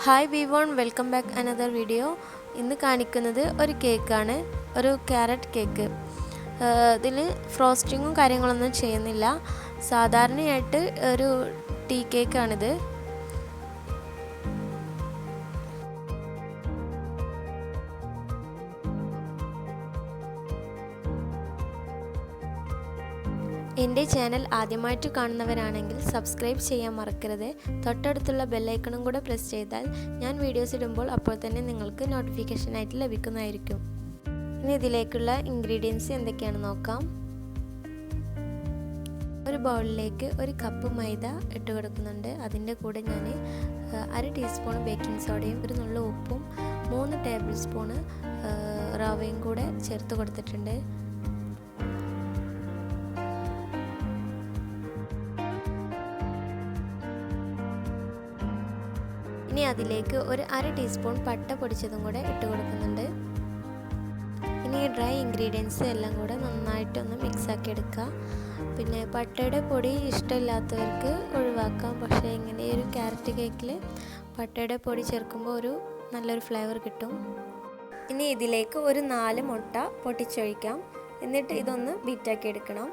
Hi everyone, welcome back another video. ഇന്ന് കാണിക്കുന്നത് ഒരു കേക്കാണ്, ഒരു ക്യാരറ്റ് കേക്ക്. ഇതിൽ ഫ്രോസ്റ്റിങ്ങും കാര്യങ്ങളൊന്നും ചെയ്യുന്നില്ല. സാധാരണയായിട്ട് ഒരു ടീ കേക്കാണിത്. എൻ്റെ ചാനൽ ആദ്യമായിട്ട് കാണുന്നവരാണെങ്കിൽ സബ്സ്ക്രൈബ് ചെയ്യാൻ മറക്കരുത്. തൊട്ടടുത്തുള്ള ബെല്ലൈക്കണും കൂടെ പ്രസ് ചെയ്താൽ ഞാൻ വീഡിയോസ് ഇടുമ്പോൾ അപ്പോൾ തന്നെ നിങ്ങൾക്ക് നോട്ടിഫിക്കേഷൻ ആയിട്ട് ലഭിക്കുന്നതായിരിക്കും. ഇനി ഇതിലേക്കുള്ള ഇൻഗ്രീഡിയൻസ് എന്തൊക്കെയാണെന്ന് നോക്കാം. ഒരു ബൗളിലേക്ക് ഒരു കപ്പ് മൈദ ഇട്ട് കൊടുക്കുന്നുണ്ട്. അതിൻ്റെ കൂടെ ഞാൻ 1/2 ടീസ്പൂൺ ബേക്കിംഗ് സോഡയും ഒരു നുള്ള ഉപ്പും 3 ടേബിൾ സ്പൂണ് റവയും കൂടെ ചേർത്ത് കൊടുത്തിട്ടുണ്ട്. ഇനി അതിലേക്ക് ഒരു 1/2 ടീസ്പൂൺ പട്ട പൊടിച്ചതും കൂടെ ഇട്ട് കൊടുക്കുന്നുണ്ട്. ഇനി ഈ ഡ്രൈ ഇൻഗ്രീഡിയൻസ് എല്ലാം കൂടെ നന്നായിട്ടൊന്ന് മിക്സാക്കി എടുക്കുക. പിന്നെ പട്ടയുടെ പൊടി ഇഷ്ടമില്ലാത്തവർക്ക് ഒഴിവാക്കാം. പക്ഷേ ഇങ്ങനെ ഒരു ക്യാരറ്റ് കേക്കിൽ പട്ടയുടെ പൊടി ചേർക്കുമ്പോൾ ഒരു നല്ലൊരു ഫ്ലേവർ കിട്ടും. ഇനി ഇതിലേക്ക് ഒരു 4 മുട്ട പൊട്ടിച്ചൊഴിക്കാം. എന്നിട്ട് ഇതൊന്ന് ബീറ്റാക്കി എടുക്കണം.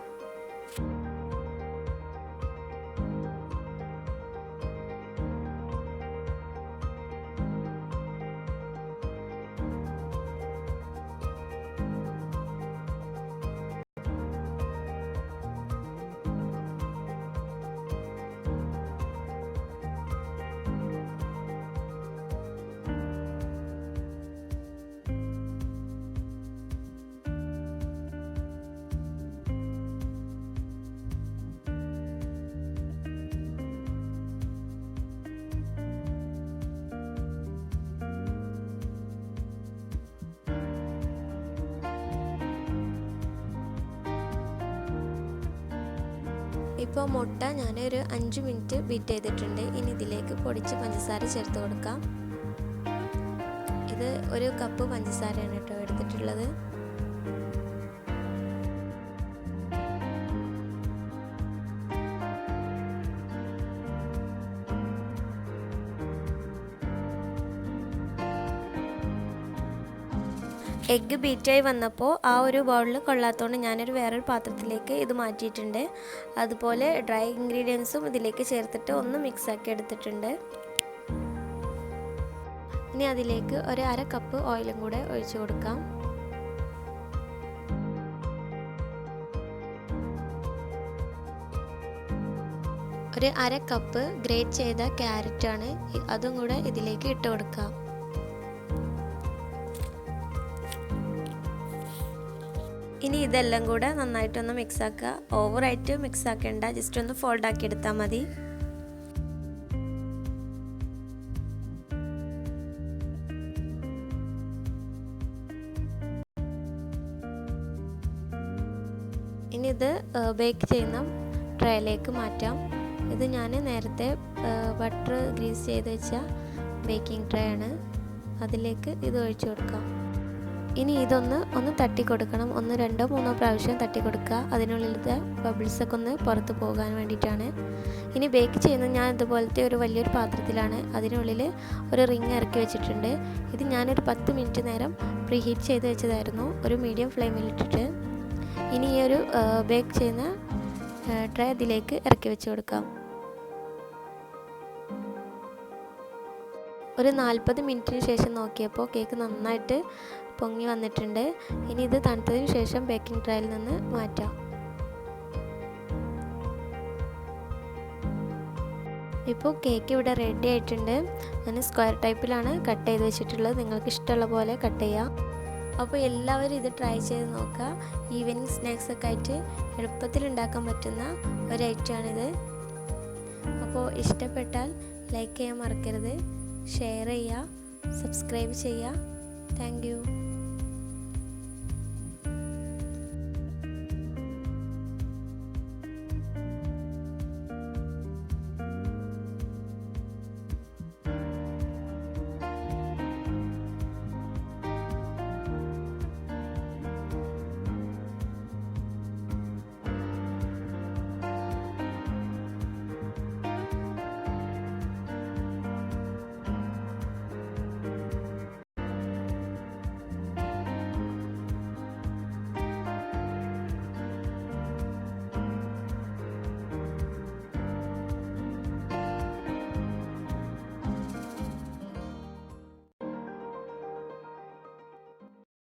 ഇപ്പോൾ മുട്ട ഞാനൊരു 5 മിനിറ്റ് ബീറ്റ് ചെയ്തിട്ടുണ്ട്. ഇനി ഇതിലേക്ക് പൊടിച്ച് പഞ്ചസാര ചേർത്ത് കൊടുക്കാം. ഇത് ഒരു കപ്പ് പഞ്ചസാരയാണ് കേട്ടോ എടുത്തിട്ടുള്ളത്. എഗ്ഗ് ബീറ്റായി വന്നപ്പോൾ ആ ഒരു ബൗളിൽ കൊള്ളാത്തതുകൊണ്ട് ഞാനൊരു വേറൊരു പാത്രത്തിലേക്ക് ഇത് മാറ്റിയിട്ടുണ്ട്. അതുപോലെ ഡ്രൈ ഇൻഗ്രീഡിയൻസും ഇതിലേക്ക് ചേർത്തിട്ട് ഒന്ന് മിക്സാക്കി എടുത്തിട്ടുണ്ട്. ഇനി അതിലേക്ക് ഒരു 1/2 കപ്പ് ഓയിലും കൂടെ ഒഴിച്ചു കൊടുക്കാം. ഒരു 1/2 കപ്പ് ഗ്രേറ്റ് ചെയ്ത ക്യാരറ്റാണ്, അതും കൂടെ ഇതിലേക്ക് ഇട്ട് കൊടുക്കാം. ഇനി ഇതെല്ലാം കൂടെ നന്നായിട്ടൊന്ന് മിക്സാക്കുക. ഓവറായിട്ട് മിക്സ് ആക്കേണ്ട, ജസ്റ്റ് ഒന്ന് ഫോൾഡ് ആക്കി എടുത്താൽ മതി. ഇനി ഇത് ബേക്ക് ചെയ്യുന്ന ട്രേയിലേക്ക് മാറ്റാം. ഇത് ഞാൻ നേരത്തെ ബട്ടർ ഗ്രീസ് ചെയ്ത് വെച്ച ബേക്കിംഗ് ട്രേ ആണ്. അതിലേക്ക് ഇത് ഒഴിച്ചു കൊടുക്കാം. ഇനി ഒന്ന് തട്ടി കൊടുക്കണം. 1, 2, 3 പ്രാവശ്യം തട്ടി കൊടുക്കുക. അതിനുള്ളിലത്തെ ബബിൾസൊക്കെ ഒന്ന് പുറത്ത് പോകാൻ വേണ്ടിയിട്ടാണ്. ഇനി ബേക്ക് ചെയ്യുന്നത് ഞാൻ ഇതുപോലത്തെ ഒരു വലിയൊരു പാത്രത്തിലാണ്. അതിനുള്ളിൽ ഒരു റിങ് ഇറക്കി വെച്ചിട്ടുണ്ട്. ഇത് ഞാനൊരു 10 മിനിറ്റ് നേരം പ്രീ ഹീറ്റ് ചെയ്ത് വെച്ചതായിരുന്നു, ഒരു മീഡിയം ഫ്ലെയിമിലിട്ടിട്ട്. ഇനി ഈ ഒരു ബേക്ക് ചെയ്യുന്ന ട്രേ ഇതിലേക്ക് ഇറക്കി വെച്ച് കൊടുക്കാം. ഒരു 40 മിനിറ്റിന് ശേഷം നോക്കിയപ്പോൾ കേക്ക് നന്നായിട്ട് പൊങ്ങി വന്നിട്ടുണ്ട്. ഇനി ഇത് തണുത്തതിന് ശേഷം ബേക്കിംഗ് ട്രേയിൽ നിന്ന് മാറ്റാം. ഇപ്പോൾ കേക്ക് ഇവിടെ റെഡി ആയിട്ടുണ്ട്. ഞാൻ സ്ക്വയർ ടൈപ്പിലാണ് കട്ട് ചെയ്ത് വെച്ചിട്ടുള്ളത്. നിങ്ങൾക്ക് ഇഷ്ടമുള്ള പോലെ കട്ട് ചെയ്യാം. അപ്പോൾ എല്ലാവരും ഇത് ട്രൈ ചെയ്ത് നോക്കുക. ഈവനിങ് സ്നാക്സ് ഒക്കെ ആയിട്ട് എളുപ്പത്തിൽ ഉണ്ടാക്കാൻ പറ്റുന്ന ഒരു ഐറ്റമാണിത്. അപ്പോൾ ഇഷ്ടപ്പെട്ടാൽ ലൈക്ക് ചെയ്യാൻ മറക്കരുത്, ഷെയർ ചെയ്യുക, സബ്സ്ക്രൈബ് ചെയ്യുക. Thank you.